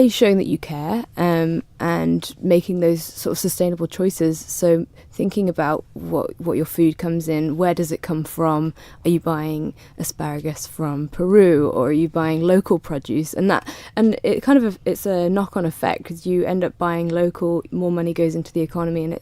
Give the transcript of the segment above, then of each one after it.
showing that you care, and making those sort of sustainable choices. So thinking about what your food comes in, where does it come from? Are you buying asparagus from Peru, or are you buying local produce? And it kind of it's a knock-on effect, because you end up buying local, more money goes into the economy, and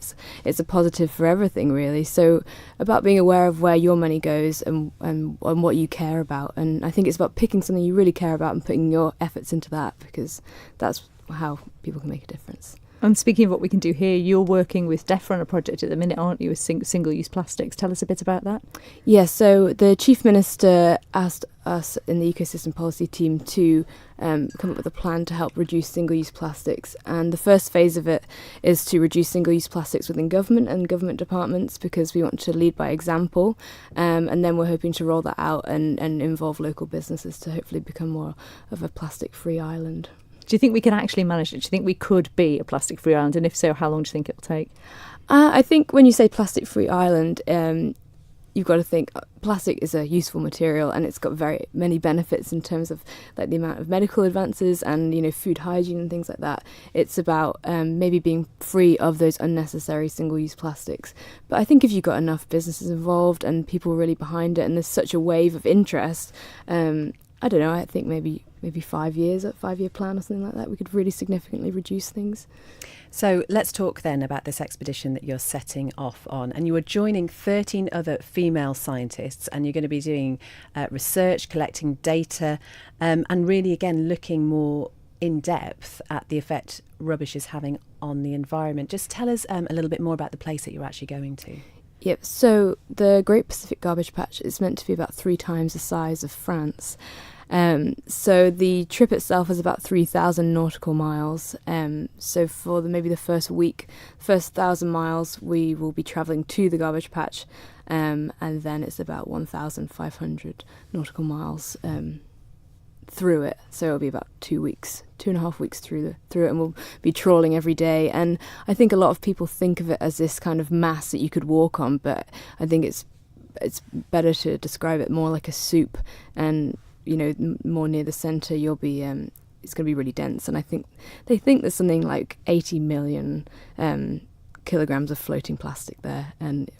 it's a positive for everything, really. So about being aware of where your money goes and what you care about. And I think it's about picking something you really care about and putting your efforts into that, because that's how people can make a difference. And speaking of what we can do here, you're working with DEFRA on a project at the minute, aren't you, with single-use plastics? Tell us a bit about that. Yeah, so the Chief Minister asked us in the Ecosystem Policy team to come up with a plan to help reduce single-use plastics. And the first phase of it is to reduce single-use plastics within government and government departments, because we want to lead by example. And then we're hoping to roll that out and involve local businesses to hopefully become more of a plastic-free island. Do you think we can actually manage it? Do you think we could be a plastic-free island? And if so, how long do you think it'll take? I think when you say plastic-free island, you've got to think plastic is a useful material, and it's got very many benefits in terms of like the amount of medical advances and, you know, food hygiene and things like that. It's about maybe being free of those unnecessary single-use plastics. But I think if you've got enough businesses involved and people really behind it, and there's such a wave of interest, I don't know, I think maybe 5 years, a 5-year plan or something like that, we could really significantly reduce things. So let's talk then about this expedition that you're setting off on. And you are joining 13 other female scientists, and you're going to be doing research, collecting data, and really, again, looking more in depth at the effect rubbish is having on the environment. Just tell us a little bit more about the place that you're actually going to. Yep, so the Great Pacific Garbage Patch is meant to be about 3 times the size of France. So the trip itself is about 3,000 nautical miles. So for maybe the first 1,000 miles, we will be travelling to the garbage patch, and then it's about 1,500 nautical miles through it. So it'll be about 2.5 weeks through it, and we'll be trawling every day. And I think a lot of people think of it as this kind of mass that you could walk on, but I think it's better to describe it more like a soup. And you know, more near the centre, you'll be it's going to be really dense. And I think they think there's something like 80 million kilograms of floating plastic there, and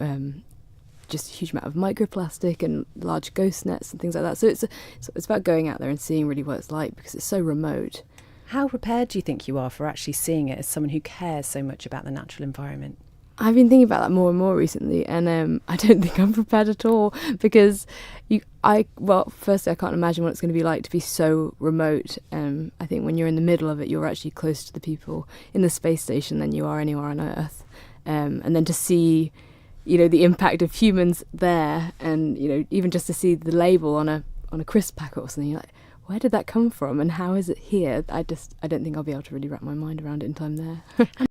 just a huge amount of microplastic and large ghost nets and things like that. So it's about going out there and seeing really what it's like, because it's so remote. How prepared do you think you are for actually seeing it as someone who cares so much about the natural environment? I've been thinking about that more and more recently, and I don't think I'm prepared at all, because firstly, I can't imagine what it's going to be like to be so remote. I think when you're in the middle of it, you're actually closer to the people in the space station than you are anywhere on Earth. And then to see, you know, the impact of humans there, and, you know, even just to see the label on a crisp packet or something, you're like, where did that come from and how is it here? I don't think I'll be able to really wrap my mind around it until I'm there.